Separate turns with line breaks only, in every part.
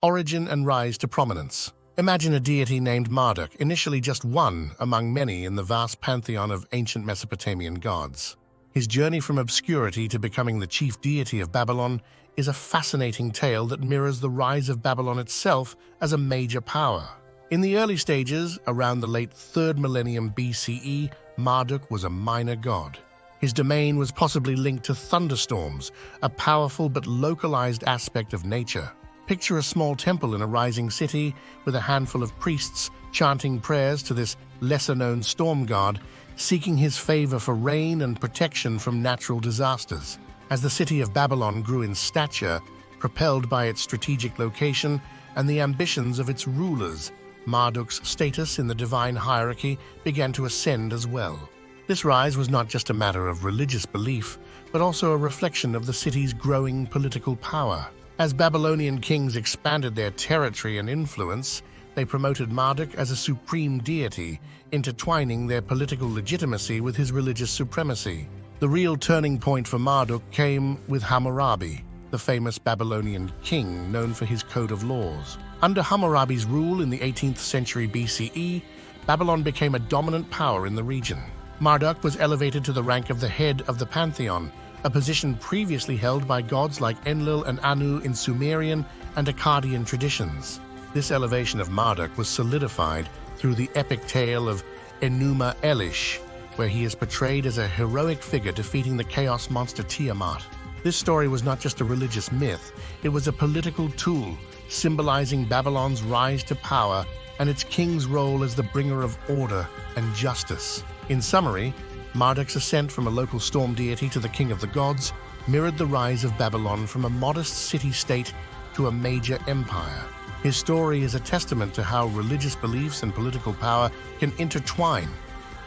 Origin and rise to prominence. Imagine a deity named Marduk, initially just one among many in the vast pantheon of ancient Mesopotamian gods. His journey from obscurity to becoming the chief deity of Babylon is a fascinating tale that mirrors the rise of Babylon itself as a major power. In the early stages, around the late 3rd millennium BCE, Marduk was a minor god. His domain was possibly linked to thunderstorms, a powerful but localized aspect of nature. Picture a small temple in a rising city with a handful of priests chanting prayers to this lesser-known storm god, seeking his favor for rain and protection from natural disasters. As the city of Babylon grew in stature, propelled by its strategic location and the ambitions of its rulers, Marduk's status in the divine hierarchy began to ascend as well. This rise was not just a matter of religious belief, but also a reflection of the city's growing political power. As Babylonian kings expanded their territory and influence, they promoted Marduk as a supreme deity, intertwining their political legitimacy with his religious supremacy. The real turning point for Marduk came with Hammurabi, the famous Babylonian king known for his code of laws. Under Hammurabi's rule in the 18th century BCE, Babylon became a dominant power in the region. Marduk was elevated to the rank of the head of the pantheon, a position previously held by gods like Enlil and Anu in Sumerian and Akkadian traditions. This elevation of Marduk was solidified through the epic tale of Enuma Elish, where he is portrayed as a heroic figure defeating the chaos monster Tiamat. This story was not just a religious myth, it was a political tool, symbolizing Babylon's rise to power and its king's role as the bringer of order and justice. In summary, Marduk's ascent from a local storm deity to the king of the gods mirrored the rise of Babylon from a modest city-state to a major empire. His story is a testament to how religious beliefs and political power can intertwine,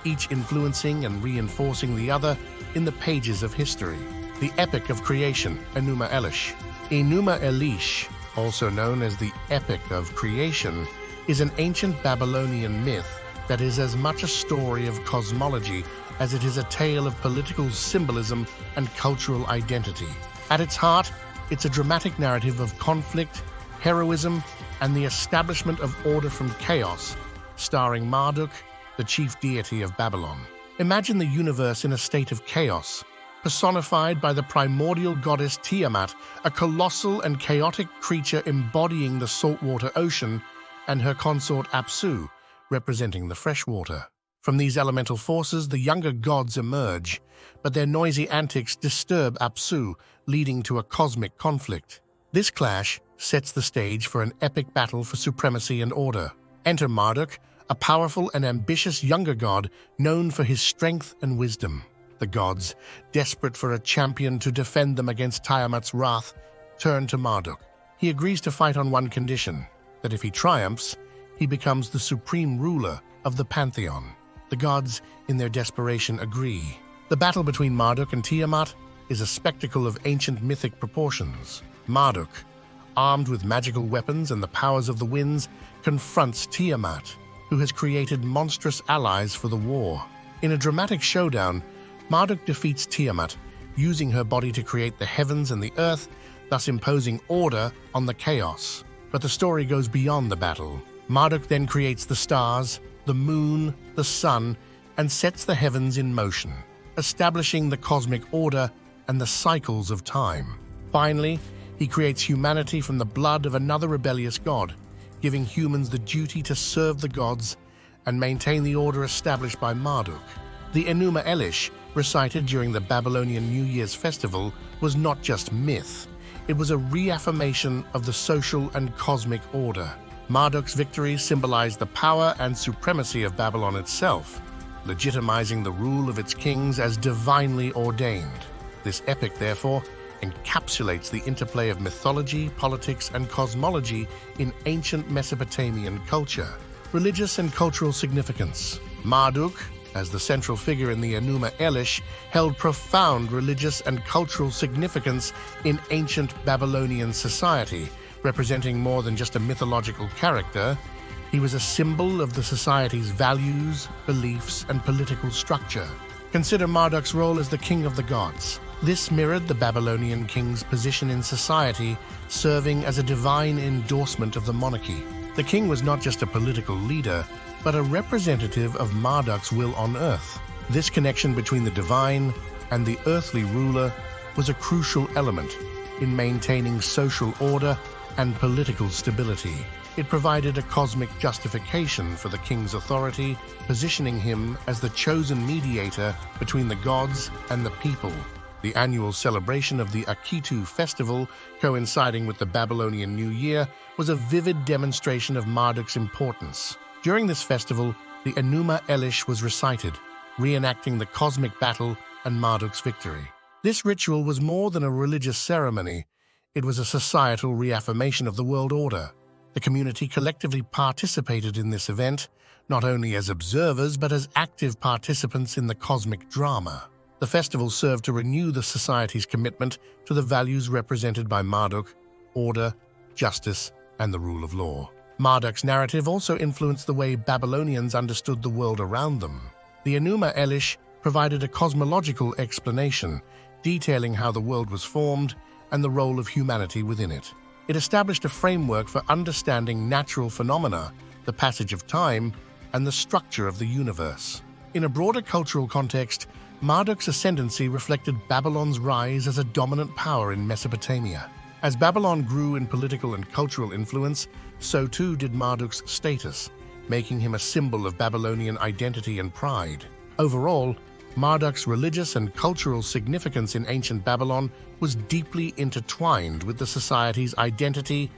each influencing and reinforcing the other in the pages of history. The Epic of Creation, Enuma Elish. Enuma Elish, also known as the Epic of Creation, is an ancient Babylonian myth that is as much a story of cosmology as it is a tale of political symbolism and cultural identity. At its heart, it's a dramatic narrative of conflict, heroism, and the establishment of order from chaos, starring Marduk, the chief deity of Babylon. Imagine the universe in a state of chaos, personified by the primordial goddess Tiamat, a colossal and chaotic creature embodying the saltwater ocean, and her consort Apsu, representing the freshwater. From these elemental forces, the younger gods emerge, but their noisy antics disturb Apsu, leading to a cosmic conflict. This clash sets the stage for an epic battle for supremacy and order. Enter Marduk, a powerful and ambitious younger god known for his strength and wisdom. The gods, desperate for a champion to defend them against Tiamat's wrath, turn to Marduk. He agrees to fight on one condition, that if he triumphs, he becomes the supreme ruler of the pantheon. The gods, in their desperation, agree. The battle between Marduk and Tiamat is a spectacle of ancient mythic proportions. Marduk, armed with magical weapons and the powers of the winds, confronts Tiamat, who has created monstrous allies for the war. In a dramatic showdown, Marduk defeats Tiamat, using her body to create the heavens and the earth, thus imposing order on the chaos. But the story goes beyond the battle. Marduk then creates the stars, the moon, the sun, and sets the heavens in motion, establishing the cosmic order and the cycles of time. Finally, he creates humanity from the blood of another rebellious god, giving humans the duty to serve the gods and maintain the order established by Marduk. The Enuma Elish, recited during the Babylonian New Year's festival, was not just myth. It was a reaffirmation of the social and cosmic order. Marduk's victory symbolized the power and supremacy of Babylon itself, legitimizing the rule of its kings as divinely ordained. This epic, therefore, encapsulates the interplay of mythology, politics, and cosmology in ancient Mesopotamian culture. Religious and cultural significance. Marduk, as the central figure in the Enuma Elish, held profound religious and cultural significance in ancient Babylonian society. Representing more than just a mythological character, he was a symbol of the society's values, beliefs, and political structure. Consider Marduk's role as the king of the gods. This mirrored the Babylonian king's position in society, serving as a divine endorsement of the monarchy. The king was not just a political leader, but a representative of Marduk's will on earth. This connection between the divine and the earthly ruler was a crucial element in maintaining social order and political stability. It provided a cosmic justification for the king's authority, positioning him as the chosen mediator between the gods and the people. The annual celebration of the Akitu festival, coinciding with the Babylonian New Year, was a vivid demonstration of Marduk's importance. During this festival, the Enuma Elish was recited, reenacting the cosmic battle and Marduk's victory. This ritual was more than a religious ceremony. It was a societal reaffirmation of the world order. The community collectively participated in this event, not only as observers but as active participants in the cosmic drama. The festival served to renew the society's commitment to the values represented by Marduk: order, justice, and the rule of law. Marduk's narrative also influenced the way Babylonians understood the world around them. The Enuma Elish provided a cosmological explanation, detailing how the world was formed and the role of humanity within it. It established a framework for understanding natural phenomena, the passage of time, and the structure of the universe. In a broader cultural context, Marduk's ascendancy reflected Babylon's rise as a dominant power in Mesopotamia. As Babylon grew in political and cultural influence, so too did Marduk's status, making him a symbol of Babylonian identity and pride. Overall, Marduk's religious and cultural significance in ancient Babylon was deeply intertwined with the society's identity,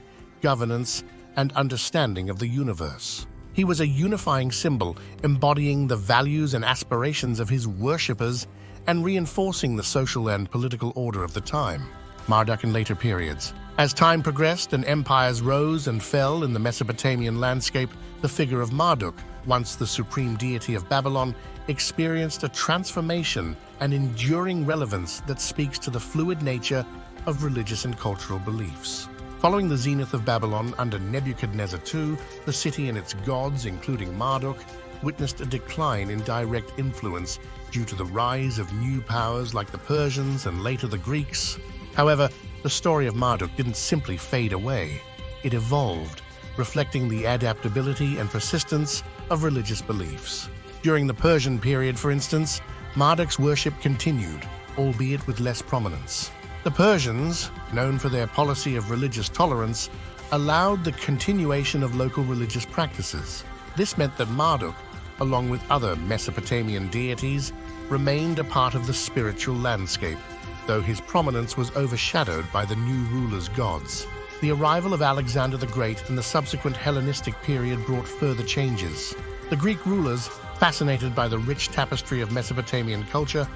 governance, and understanding of the universe. He was a unifying symbol, embodying the values and aspirations of his worshippers and reinforcing the social and political order of the time. Marduk in later periods. As time progressed and empires rose and fell in the Mesopotamian landscape, the figure of Marduk, once the supreme deity of Babylon, experienced a transformation and enduring relevance that speaks to the fluid nature of religious and cultural beliefs. Following the zenith of Babylon under Nebuchadnezzar II, the city and its gods, including Marduk, witnessed a decline in direct influence due to the rise of new powers like the Persians and later the Greeks. However, the story of Marduk didn't simply fade away. It evolved, reflecting the adaptability and persistence of religious beliefs. During the Persian period, for instance, Marduk's worship continued, albeit with less prominence. The Persians, known for their policy of religious tolerance, allowed the continuation of local religious practices. This meant that Marduk, along with other Mesopotamian deities, remained a part of the spiritual landscape, though his prominence was overshadowed by the new ruler's gods. The arrival of Alexander the Great and the subsequent Hellenistic period brought further changes. The Greek rulers, fascinated by the rich tapestry of Mesopotamian culture,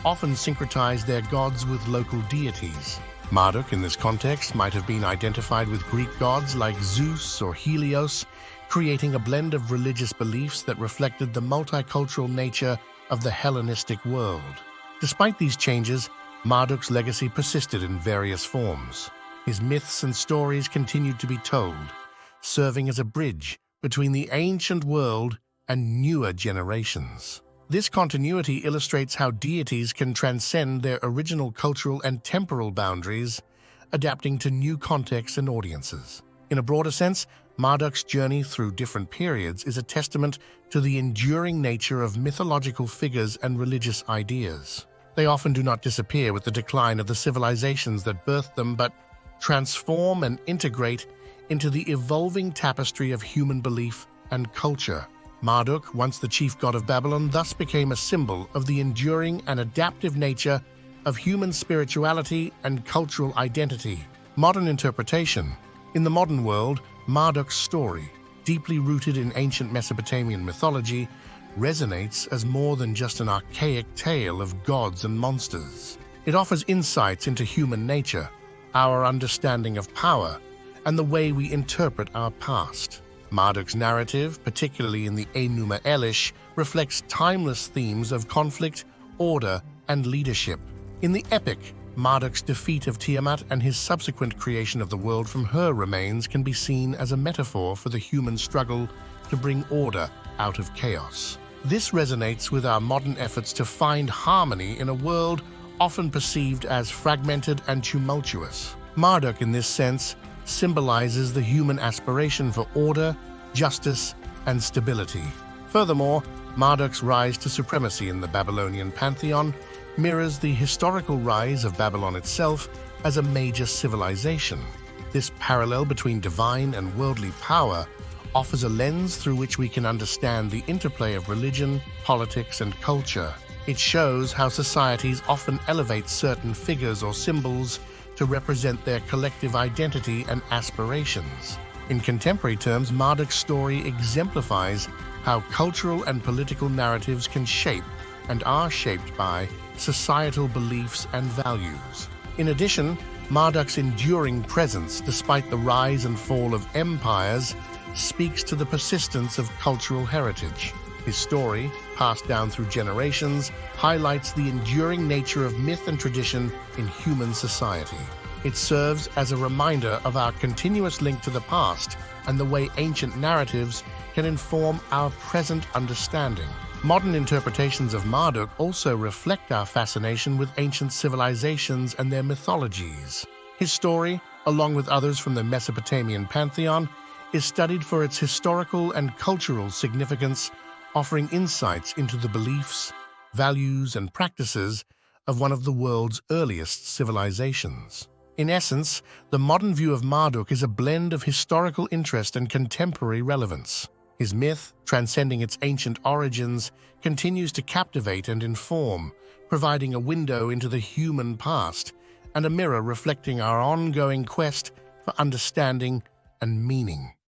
often syncretized their gods with local deities. Marduk, in this context, might have been identified with Greek gods like Zeus or Helios, creating a blend of religious beliefs that reflected the multicultural nature of the Hellenistic world. Despite these changes, Marduk's legacy persisted in various forms. His myths and stories continued to be told, serving as a bridge between the ancient world and newer generations. This continuity illustrates how deities can transcend their original cultural and temporal boundaries, adapting to new contexts and audiences. In a broader sense, Marduk's journey through different periods is a testament to the enduring nature of mythological figures and religious ideas. They often do not disappear with the decline of the civilizations that birthed them, but transform and integrate into the evolving tapestry of human belief and culture. Marduk, once the chief god of Babylon, thus became a symbol of the enduring and adaptive nature of human spirituality and cultural identity. Modern interpretation. In the modern world, Marduk's story, deeply rooted in ancient Mesopotamian mythology, resonates as more than just an archaic tale of gods and monsters. It offers insights into human nature, our understanding of power, and the way we interpret our past. Marduk's narrative, particularly in the Enuma Elish, reflects timeless themes of conflict, order, and leadership. In the epic, Marduk's defeat of Tiamat and his subsequent creation of the world from her remains can be seen as a metaphor for the human struggle to bring order out of chaos. This resonates with our modern efforts to find harmony in a world often perceived as fragmented and tumultuous. Marduk, in this sense, symbolizes the human aspiration for order, justice, and stability. Furthermore, Marduk's rise to supremacy in the Babylonian pantheon mirrors the historical rise of Babylon itself as a major civilization. This parallel between divine and worldly power offers a lens through which we can understand the interplay of religion, politics, and culture. It shows how societies often elevate certain figures or symbols to represent their collective identity and aspirations. In contemporary terms, Marduk's story exemplifies how cultural and political narratives can shape and are shaped by societal beliefs and values. In addition, Marduk's enduring presence, despite the rise and fall of empires, speaks to the persistence of cultural heritage. His story, passed down through generations, highlights the enduring nature of myth and tradition in human society. It serves as a reminder of our continuous link to the past and the way ancient narratives can inform our present understanding. Modern interpretations of Marduk also reflect our fascination with ancient civilizations and their mythologies. His story, along with others from the Mesopotamian pantheon, is studied for its historical and cultural significance, offering insights into the beliefs, values, and practices of one of the world's earliest civilizations. In essence, the modern view of Marduk is a blend of historical interest and contemporary relevance. His myth, transcending its ancient origins, continues to captivate and inform, providing a window into the human past and a mirror reflecting our ongoing quest for understanding and meaning.